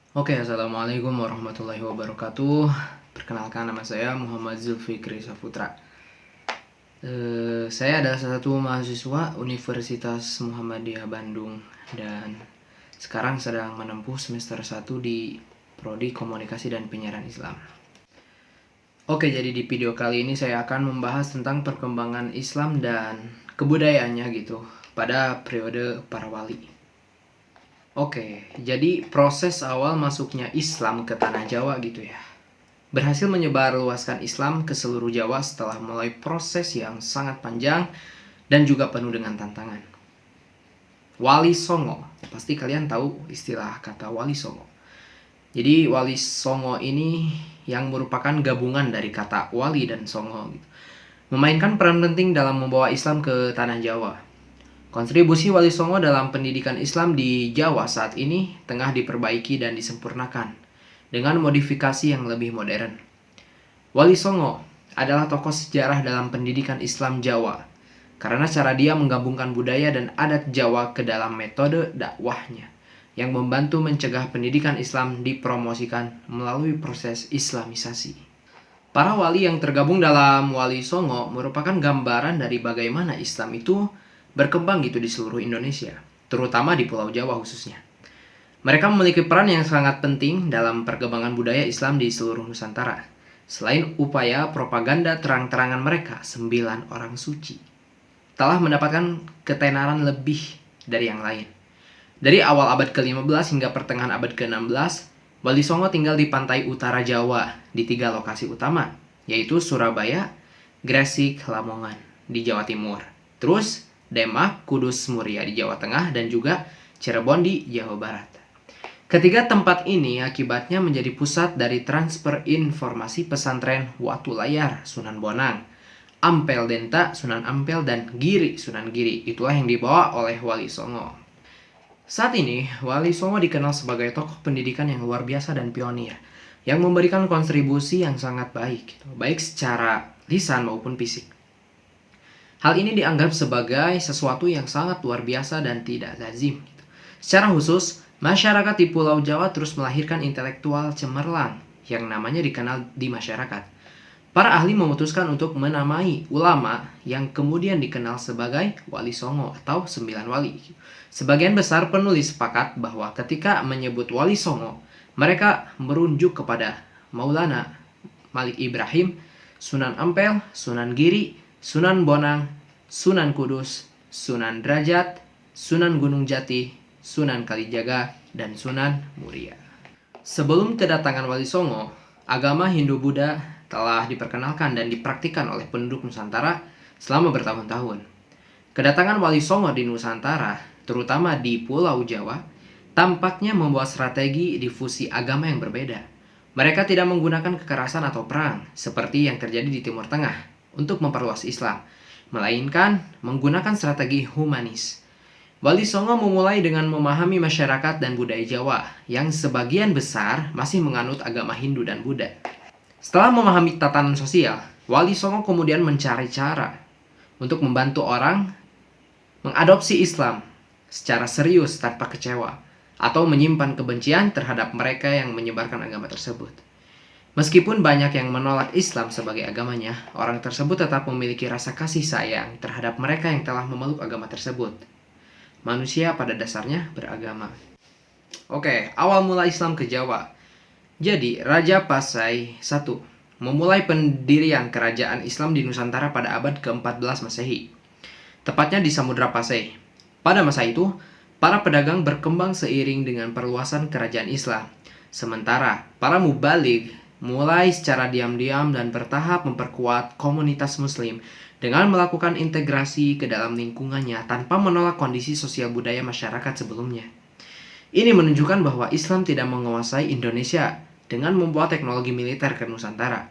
Assalamualaikum warahmatullahi wabarakatuh. Perkenalkan, nama saya Muhammad Zulfikri Saputra. Saya adalah salah satu mahasiswa Universitas Muhammadiyah Bandung dan sekarang sedang menempuh semester 1 di Prodi Komunikasi dan Penyiaran Islam. Jadi di video kali ini saya akan membahas tentang perkembangan Islam dan kebudayaannya gitu pada periode para wali. Jadi proses awal masuknya Islam ke tanah Jawa gitu ya, berhasil menyebarluaskan Islam ke seluruh Jawa setelah mulai proses yang sangat panjang dan juga penuh dengan tantangan. Wali Songo, pasti kalian tahu istilah kata Wali Songo. Jadi Wali Songo ini yang merupakan gabungan dari kata Wali dan Songo gitu, memainkan peran penting dalam membawa Islam ke tanah Jawa. Kontribusi Wali Songo dalam pendidikan Islam di Jawa saat ini tengah diperbaiki dan disempurnakan dengan modifikasi yang lebih modern. Wali Songo adalah tokoh sejarah dalam pendidikan Islam Jawa karena cara dia menggabungkan budaya dan adat Jawa ke dalam metode dakwahnya yang membantu mencegah pendidikan Islam dipromosikan melalui proses Islamisasi. Para wali yang tergabung dalam Wali Songo merupakan gambaran dari bagaimana Islam itu berkembang gitu di seluruh Indonesia, terutama di Pulau Jawa khususnya. Mereka memiliki peran yang sangat penting dalam perkembangan budaya Islam di seluruh Nusantara. Selain upaya propaganda terang-terangan mereka, 9 orang suci telah mendapatkan ketenaran lebih dari yang lain. Dari awal abad ke-15 hingga pertengahan abad ke-16, Wali Songo tinggal di pantai utara Jawa di 3 lokasi utama, yaitu Surabaya, Gresik, Lamongan di Jawa Timur. Terus Demak, Kudus, Muria di Jawa Tengah, dan juga Cirebon di Jawa Barat. Ketiga tempat ini akibatnya menjadi pusat dari transfer informasi pesantren Watu Layar, Sunan Bonang, Ampel Denta, Sunan Ampel, dan Giri, Sunan Giri. Itulah yang dibawa oleh Wali Songo. Saat ini, Wali Songo dikenal sebagai tokoh pendidikan yang luar biasa dan pionir, yang memberikan kontribusi yang sangat baik, baik secara lisan maupun fisik. Hal ini dianggap sebagai sesuatu yang sangat luar biasa dan tidak lazim. Secara khusus, masyarakat di Pulau Jawa terus melahirkan intelektual cemerlang yang namanya dikenal di masyarakat. Para ahli memutuskan untuk menamai ulama yang kemudian dikenal sebagai Wali Songo atau 9 wali. Sebagian besar penulis sepakat bahwa ketika menyebut Wali Songo, mereka merujuk kepada Maulana Malik Ibrahim, Sunan Ampel, Sunan Giri, Sunan Bonang, Sunan Kudus, Sunan Derajat, Sunan Gunung Jati, Sunan Kalijaga, dan Sunan Muria. Sebelum kedatangan Wali Songo, agama Hindu-Buddha telah diperkenalkan dan dipraktikkan oleh penduduk Nusantara selama bertahun-tahun. Kedatangan Wali Songo di Nusantara, terutama di Pulau Jawa, tampaknya membawa strategi difusi agama yang berbeda. Mereka tidak menggunakan kekerasan atau perang seperti yang terjadi di Timur Tengah untuk memperluas Islam, melainkan menggunakan strategi humanis. Wali Songo memulai dengan memahami masyarakat dan budaya Jawa yang sebagian besar masih menganut agama Hindu dan Buddha. Setelah memahami tatanan sosial, Wali Songo kemudian mencari cara untuk membantu orang mengadopsi Islam secara serius tanpa kecewa atau menyimpan kebencian terhadap mereka yang menyebarkan agama tersebut. Meskipun banyak yang menolak Islam sebagai agamanya, orang tersebut tetap memiliki rasa kasih sayang terhadap mereka yang telah memeluk agama tersebut. Manusia pada dasarnya beragama. Awal mula Islam ke Jawa. Jadi, Raja Pasai I memulai pendirian kerajaan Islam di Nusantara pada abad ke-14 Masehi, tepatnya di Samudra Pasai. Pada masa itu, para pedagang berkembang seiring dengan perluasan kerajaan Islam. Sementara, para mubaligh mulai secara diam-diam dan bertahap memperkuat komunitas Muslim dengan melakukan integrasi ke dalam lingkungannya tanpa menolak kondisi sosial budaya masyarakat sebelumnya. Ini menunjukkan bahwa Islam tidak menguasai Indonesia dengan membawa teknologi militer ke Nusantara.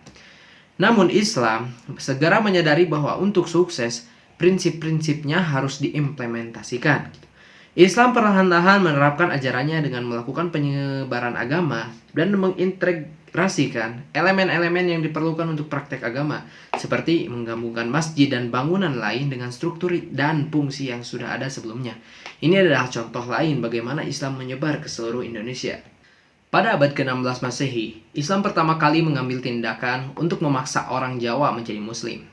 Namun Islam segera menyadari bahwa untuk sukses, prinsip-prinsipnya harus diimplementasikan. Islam perlahan-lahan menerapkan ajarannya dengan melakukan penyebaran agama dan mengintegrasikan elemen-elemen yang diperlukan untuk praktek agama, seperti menggabungkan masjid dan bangunan lain dengan struktur dan fungsi yang sudah ada sebelumnya. Ini adalah contoh lain bagaimana Islam menyebar ke seluruh Indonesia. Pada abad ke-16 Masehi, Islam pertama kali mengambil tindakan untuk memaksa orang Jawa menjadi Muslim.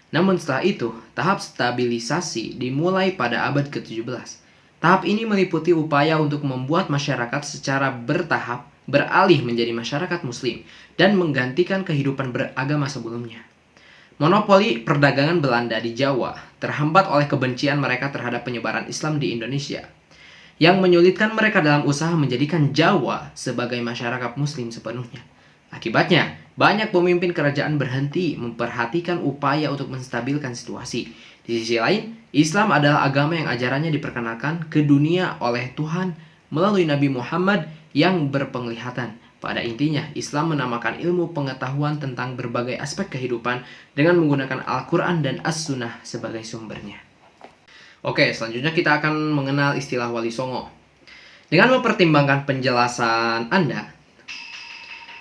Namun setelah itu, tahap stabilisasi dimulai pada abad ke-17. Tahap ini meliputi upaya untuk membuat masyarakat secara bertahap beralih menjadi masyarakat Muslim dan menggantikan kehidupan beragama sebelumnya. Monopoli perdagangan Belanda di Jawa terhambat oleh kebencian mereka terhadap penyebaran Islam di Indonesia, yang menyulitkan mereka dalam usaha menjadikan Jawa sebagai masyarakat Muslim sepenuhnya. Akibatnya, banyak pemimpin kerajaan berhenti memperhatikan upaya untuk menstabilkan situasi. Di sisi lain, Islam adalah agama yang ajarannya diperkenalkan ke dunia oleh Tuhan melalui Nabi Muhammad yang berpenglihatan. Pada intinya, Islam menamakan ilmu pengetahuan tentang berbagai aspek kehidupan dengan menggunakan Al-Quran dan As-Sunnah sebagai sumbernya. Oke, selanjutnya kita akan mengenal istilah Wali Songo. Dengan mempertimbangkan penjelasan Anda,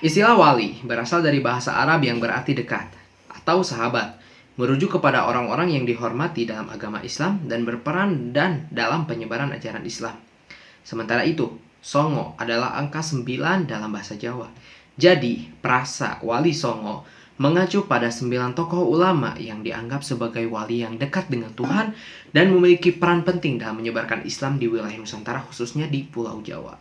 istilah wali berasal dari bahasa Arab yang berarti dekat atau sahabat, merujuk kepada orang-orang yang dihormati dalam agama Islam dan berperan dalam penyebaran ajaran Islam. Sementara itu, Songo adalah angka 9 dalam bahasa Jawa. Jadi, prasa Wali Songo mengacu pada 9 tokoh ulama yang dianggap sebagai wali yang dekat dengan Tuhan dan memiliki peran penting dalam menyebarkan Islam di wilayah Nusantara, khususnya di Pulau Jawa.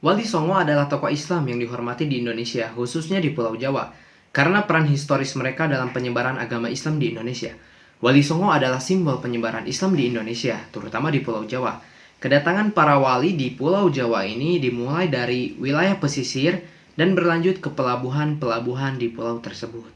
Wali Songo adalah tokoh Islam yang dihormati di Indonesia, khususnya di Pulau Jawa, karena peran historis mereka dalam penyebaran agama Islam di Indonesia. Wali Songo adalah simbol penyebaran Islam di Indonesia, terutama di Pulau Jawa. Kedatangan para wali di Pulau Jawa ini dimulai dari wilayah pesisir dan berlanjut ke pelabuhan-pelabuhan di pulau tersebut.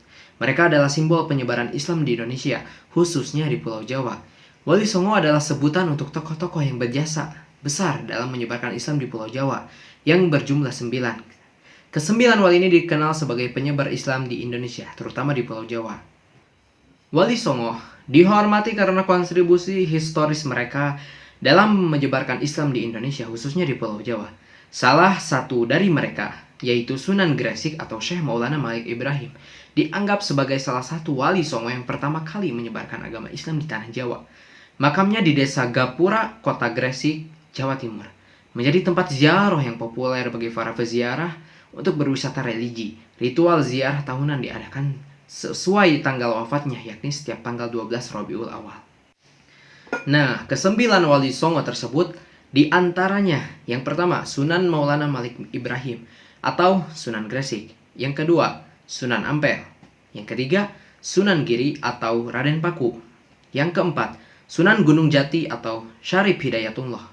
Mereka adalah simbol penyebaran Islam di Indonesia, khususnya di Pulau Jawa. Wali Songo adalah sebutan untuk tokoh-tokoh yang berjasa besar dalam menyebarkan Islam di Pulau Jawa, yang berjumlah 9. Kesembilan wali ini dikenal sebagai penyebar Islam di Indonesia, terutama di Pulau Jawa. Wali Songo dihormati karena kontribusi historis mereka dalam menyebarkan Islam di Indonesia, khususnya di Pulau Jawa. Salah satu dari mereka, yaitu Sunan Gresik atau Syekh Maulana Malik Ibrahim, dianggap sebagai salah satu wali Songo yang pertama kali menyebarkan agama Islam di tanah Jawa. Makamnya di Desa Gapura, Kota Gresik, Jawa Timur, menjadi tempat ziarah yang populer bagi para peziarah untuk berwisata religi. Ritual ziarah tahunan diadakan sesuai tanggal wafatnya, yakni setiap tanggal 12 Rabiul Awal. Nah, kesembilan wali Songo tersebut diantaranya yang pertama Sunan Maulana Malik Ibrahim atau Sunan Gresik, yang kedua Sunan Ampel, yang ketiga Sunan Giri atau Raden Paku, yang keempat Sunan Gunung Jati atau Syarif Hidayatullah,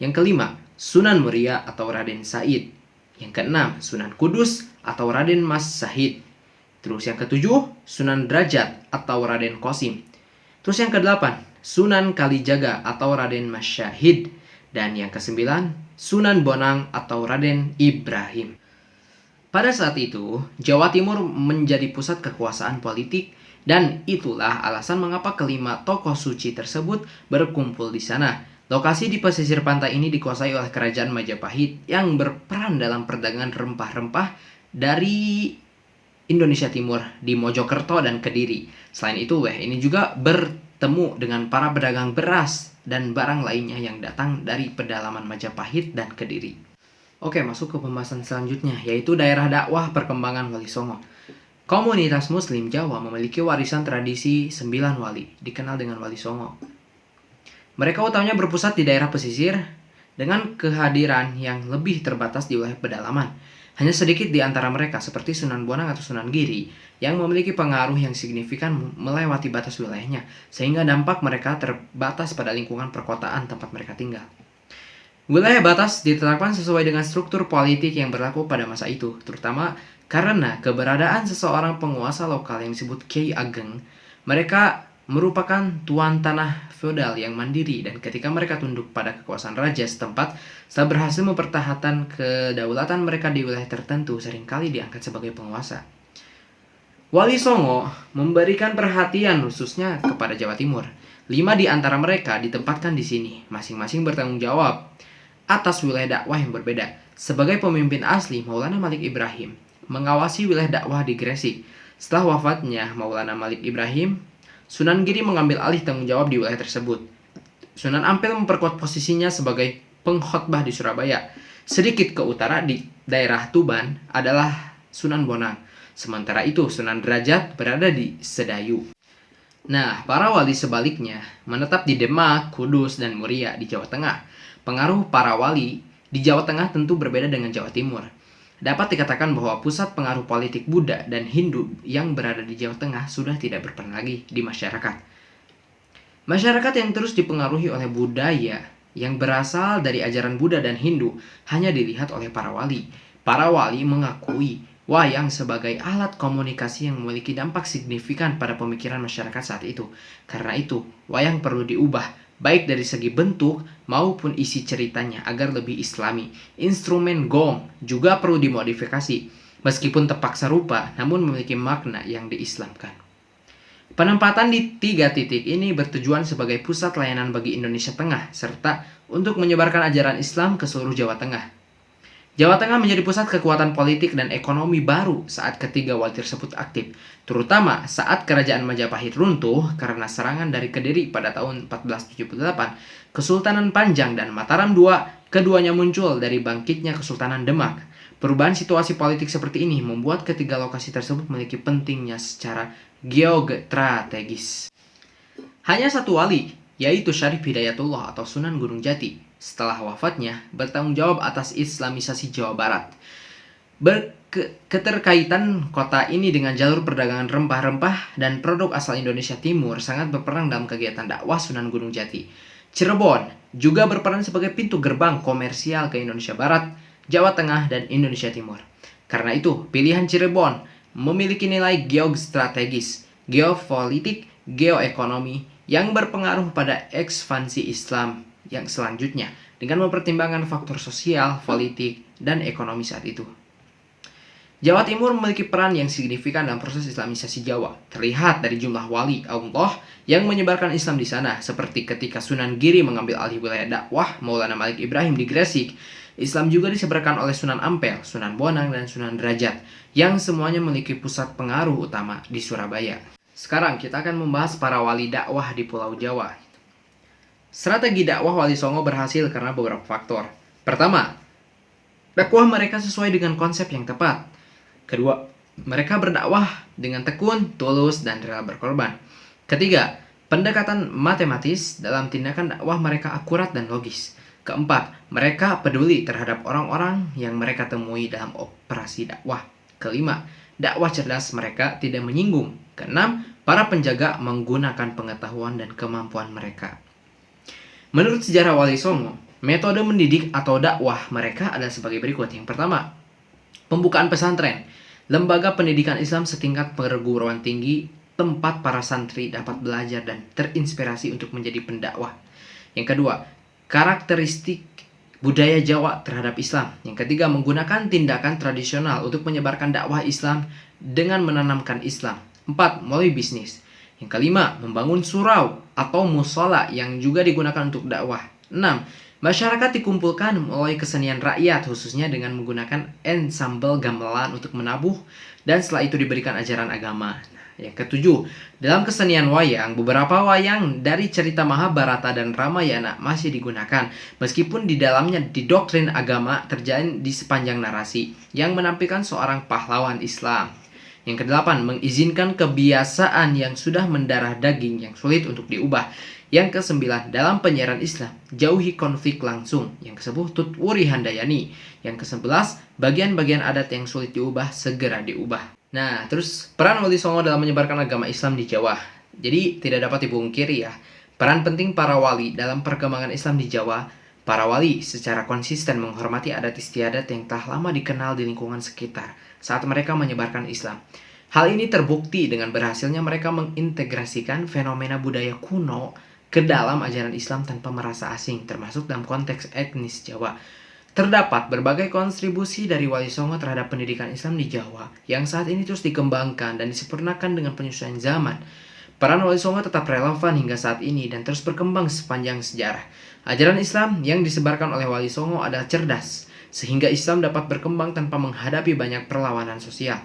yang kelima Sunan Muria atau Raden Said, yang keenam Sunan Kudus atau Raden Mas Sahid, terus yang ketujuh Sunan Derajat atau Raden Qasim, terus yang kedelapan Sunan Kalijaga atau Raden Mas Syahid, dan yang kesembilan Sunan Bonang atau Raden Ibrahim. Pada saat itu, Jawa Timur menjadi pusat kekuasaan politik, dan itulah alasan mengapa kelima tokoh suci tersebut berkumpul di sana. Lokasi di pesisir pantai ini dikuasai oleh Kerajaan Majapahit yang berperan dalam perdagangan rempah-rempah dari Indonesia Timur di Mojokerto dan Kediri. Selain itu, ini juga bertemu dengan para pedagang beras dan barang lainnya yang datang dari pedalaman Majapahit dan Kediri. Oke, masuk ke pembahasan selanjutnya, yaitu daerah dakwah perkembangan Wali Songo. Komunitas Muslim Jawa memiliki warisan tradisi 9 wali, dikenal dengan Wali Songo. Mereka utamanya berpusat di daerah pesisir dengan kehadiran yang lebih terbatas di wilayah pedalaman. Hanya sedikit di antara mereka, seperti Sunan Bonang atau Sunan Giri, yang memiliki pengaruh yang signifikan melewati batas wilayahnya, sehingga dampak mereka terbatas pada lingkungan perkotaan tempat mereka tinggal. Wilayah batas ditetapkan sesuai dengan struktur politik yang berlaku pada masa itu, terutama karena keberadaan seseorang penguasa lokal yang disebut Kiai Ageng. Mereka merupakan tuan tanah feodal yang mandiri, dan ketika mereka tunduk pada kekuasaan raja setempat, setelah berhasil mempertahankan kedaulatan mereka di wilayah tertentu, seringkali diangkat sebagai penguasa. Wali Songo memberikan perhatian khususnya kepada Jawa Timur. 5 di antara mereka ditempatkan di sini, masing-masing bertanggung jawab atas wilayah dakwah yang berbeda. Sebagai pemimpin asli, Maulana Malik Ibrahim mengawasi wilayah dakwah di Gresik. Setelah wafatnya Maulana Malik Ibrahim, Sunan Giri mengambil alih tanggung jawab di wilayah tersebut. Sunan Ampel memperkuat posisinya sebagai pengkhotbah di Surabaya. Sedikit ke utara di daerah Tuban adalah Sunan Bonang. Sementara itu Sunan Derajat berada di Sedayu. Nah, para wali sebaliknya menetap di Demak, Kudus, dan Muria di Jawa Tengah. Pengaruh para wali di Jawa Tengah tentu berbeda dengan Jawa Timur. Dapat dikatakan bahwa pusat pengaruh politik Buddha dan Hindu yang berada di Jawa Tengah sudah tidak berperan lagi di masyarakat. Masyarakat yang terus dipengaruhi oleh budaya yang berasal dari ajaran Buddha dan Hindu hanya dilihat oleh para wali. Para wali mengakui wayang sebagai alat komunikasi yang memiliki dampak signifikan pada pemikiran masyarakat saat itu. Karena itu, wayang perlu diubah, baik dari segi bentuk maupun isi ceritanya agar lebih islami. Instrumen gong juga perlu dimodifikasi, meskipun terpaksa rupa, namun memiliki makna yang diislamkan. Penempatan di 3 titik ini bertujuan sebagai pusat layanan bagi Indonesia Tengah, serta untuk menyebarkan ajaran Islam ke seluruh Jawa Tengah. Jawa Tengah menjadi pusat kekuatan politik dan ekonomi baru saat ketiga wali tersebut aktif, terutama saat kerajaan Majapahit runtuh karena serangan dari Kediri pada tahun 1478, Kesultanan Panjang dan Mataram II, keduanya muncul dari bangkitnya Kesultanan Demak. Perubahan situasi politik seperti ini membuat ketiga lokasi tersebut memiliki pentingnya secara geostrategis. Hanya satu wali, yaitu Syarif Hidayatullah atau Sunan Gunung Jati, setelah wafatnya bertanggung jawab atas Islamisasi Jawa Barat. Keterkaitan kota ini dengan jalur perdagangan rempah-rempah dan produk asal Indonesia Timur sangat berperan dalam kegiatan dakwah Sunan Gunung Jati. Cirebon juga berperan sebagai pintu gerbang komersial ke Indonesia Barat, Jawa Tengah, dan Indonesia Timur. Karena itu, pilihan Cirebon memiliki nilai geostrategis, geopolitik, geoekonomi yang berpengaruh pada ekspansi Islam yang selanjutnya dengan mempertimbangkan faktor sosial, politik, dan ekonomi saat itu. Jawa Timur memiliki peran yang signifikan dalam proses Islamisasi Jawa. Terlihat dari jumlah wali Allah yang menyebarkan Islam di sana, seperti ketika Sunan Giri mengambil alih wilayah dakwah Maulana Malik Ibrahim di Gresik. Islam juga disebarkan oleh Sunan Ampel, Sunan Bonang, dan Sunan Derajat, yang semuanya memiliki pusat pengaruh utama di Surabaya. Sekarang kita akan membahas para wali dakwah di Pulau Jawa. Strategi dakwah Wali Songo berhasil karena beberapa faktor. Pertama, dakwah mereka sesuai dengan konsep yang tepat. Kedua, mereka berdakwah dengan tekun, tulus, dan rela berkorban. Ketiga, pendekatan matematis dalam tindakan dakwah mereka akurat dan logis. Keempat, mereka peduli terhadap orang-orang yang mereka temui dalam operasi dakwah. Kelima, dakwah cerdas mereka tidak menyinggung. Keenam, para penjaga menggunakan pengetahuan dan kemampuan mereka. Menurut sejarah Wali Songo, metode mendidik atau dakwah mereka adalah sebagai berikut. Yang pertama, pembukaan pesantren, lembaga pendidikan Islam setingkat perguruan tinggi, tempat para santri dapat belajar dan terinspirasi untuk menjadi pendakwah. Yang kedua, karakteristik budaya Jawa terhadap Islam. Yang ketiga, menggunakan tindakan tradisional untuk menyebarkan dakwah Islam dengan menanamkan Islam. 4. Melalui bisnis. Yang kelima, membangun surau atau musola yang juga digunakan untuk dakwah. 6. Masyarakat dikumpulkan melalui kesenian rakyat khususnya dengan menggunakan ensemble gamelan untuk menabuh dan setelah itu diberikan ajaran agama. Yang ketujuh, dalam kesenian wayang, beberapa wayang dari cerita Mahabharata dan Ramayana masih digunakan meskipun di dalamnya didoktrin agama terjalin di sepanjang narasi yang menampilkan seorang pahlawan Islam. Yang kedelapan, mengizinkan kebiasaan yang sudah mendarah daging yang sulit untuk diubah. Yang kesembilan, dalam penyiaran Islam, jauhi konflik langsung. Yang kesepuluh, Tutwuri Handayani. Yang kesebelas, bagian-bagian adat yang sulit diubah, segera diubah. Nah, terus peran Wali Songo dalam menyebarkan agama Islam di Jawa. Jadi, tidak dapat dipungkiri ya, peran penting para wali dalam perkembangan Islam di Jawa. Para wali secara konsisten menghormati adat istiadat yang telah lama dikenal di lingkungan sekitar saat mereka menyebarkan Islam. Hal ini terbukti dengan berhasilnya mereka mengintegrasikan fenomena budaya kuno ke dalam ajaran Islam tanpa merasa asing, termasuk dalam konteks etnis Jawa. Terdapat berbagai kontribusi dari Wali Songo terhadap pendidikan Islam di Jawa yang saat ini terus dikembangkan dan disempurnakan dengan penyesuaian zaman. Peran Wali Songo tetap relevan hingga saat ini dan terus berkembang sepanjang sejarah. Ajaran Islam yang disebarkan oleh Wali Songo adalah cerdas, sehingga Islam dapat berkembang tanpa menghadapi banyak perlawanan sosial.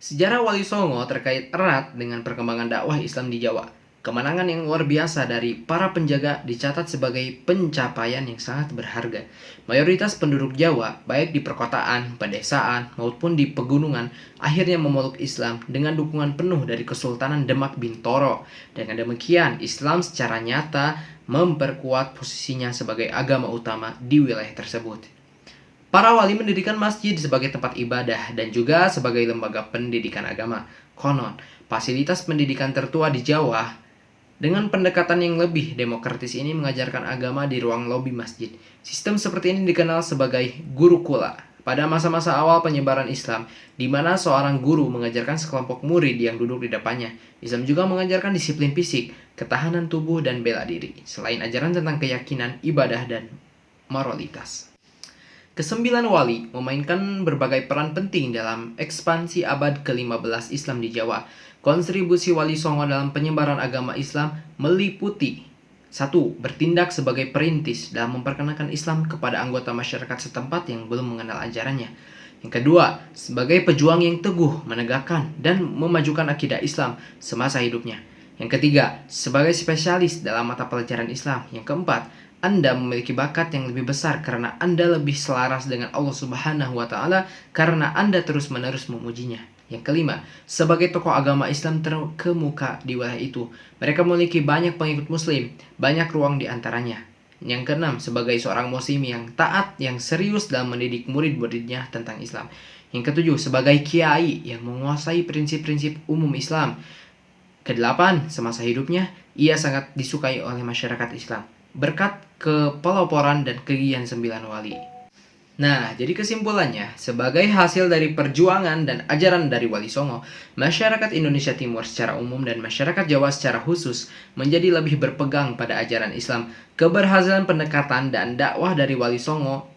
Sejarah Wali Songo terkait erat dengan perkembangan dakwah Islam di Jawa. Kemenangan yang luar biasa dari para penjaga dicatat sebagai pencapaian yang sangat berharga. Mayoritas penduduk Jawa, baik di perkotaan, pedesaan, maupun di pegunungan, akhirnya memeluk Islam dengan dukungan penuh dari Kesultanan Demak Bintoro. Dengan demikian, Islam secara nyata memperkuat posisinya sebagai agama utama di wilayah tersebut. Para wali mendirikan masjid sebagai tempat ibadah dan juga sebagai lembaga pendidikan agama. Konon, fasilitas pendidikan tertua di Jawa dengan pendekatan yang lebih demokratis ini mengajarkan agama di ruang lobi masjid. Sistem seperti ini dikenal sebagai gurukula. Pada masa-masa awal penyebaran Islam, di mana seorang guru mengajarkan sekelompok murid yang duduk di depannya. Islam juga mengajarkan disiplin fisik, ketahanan tubuh, dan bela diri. Selain ajaran tentang keyakinan, ibadah, dan moralitas. Kesembilan wali memainkan berbagai peran penting dalam ekspansi abad ke-15 Islam di Jawa. Kontribusi Wali Songo dalam penyebaran agama Islam meliputi 1. Bertindak sebagai perintis dalam memperkenalkan Islam kepada anggota masyarakat setempat yang belum mengenal ajarannya. Yang kedua, sebagai pejuang yang teguh menegakkan dan memajukan akidah Islam semasa hidupnya. Yang ketiga, sebagai spesialis dalam mata pelajaran Islam. Yang keempat, Anda memiliki bakat yang lebih besar karena Anda lebih selaras dengan Allah Subhanahu wa Ta'ala karena Anda terus-menerus memujinya. Yang kelima, sebagai tokoh agama Islam terkemuka di wilayah itu, mereka memiliki banyak pengikut Muslim, banyak ruang di antaranya. Yang keenam, sebagai seorang muslim yang taat, yang serius dalam mendidik murid-muridnya tentang Islam. Yang ketujuh, sebagai kiai yang menguasai prinsip-prinsip umum Islam. Kedelapan, semasa hidupnya, ia sangat disukai oleh masyarakat Islam, berkat kepeloporan dan kegiatan 9 wali. Nah, jadi kesimpulannya, sebagai hasil dari perjuangan dan ajaran dari Wali Songo, masyarakat Indonesia Timur secara umum dan masyarakat Jawa secara khusus menjadi lebih berpegang pada ajaran Islam. Keberhasilan pendekatan dan dakwah dari Wali Songo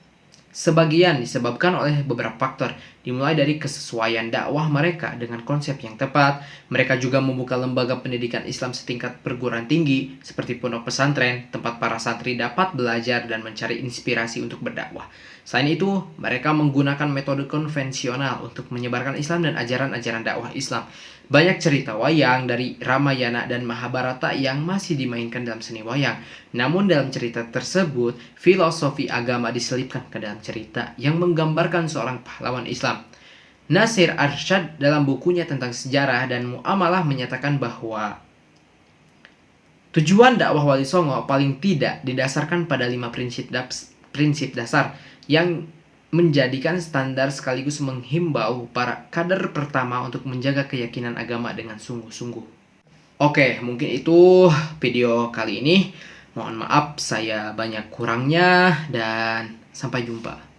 sebagian disebabkan oleh beberapa faktor, dimulai dari kesesuaian dakwah mereka dengan konsep yang tepat. Mereka juga membuka lembaga pendidikan Islam setingkat perguruan tinggi, seperti pondok pesantren, tempat para santri dapat belajar dan mencari inspirasi untuk berdakwah. Selain itu, mereka menggunakan metode konvensional untuk menyebarkan Islam dan ajaran-ajaran dakwah Islam. Banyak cerita wayang dari Ramayana dan Mahabharata yang masih dimainkan dalam seni wayang. Namun dalam cerita tersebut, filosofi agama diselipkan ke dalam cerita yang menggambarkan seorang pahlawan Islam. Nasir Arsyad dalam bukunya tentang sejarah dan muamalah menyatakan bahwa tujuan dakwah Wali Songo paling tidak didasarkan pada 5 prinsip dasar yang menjadikan standar sekaligus menghimbau para kader pertama untuk menjaga keyakinan agama dengan sungguh-sungguh. Oke, mungkin itu video kali ini. Mohon maaf saya banyak kurangnya dan sampai jumpa.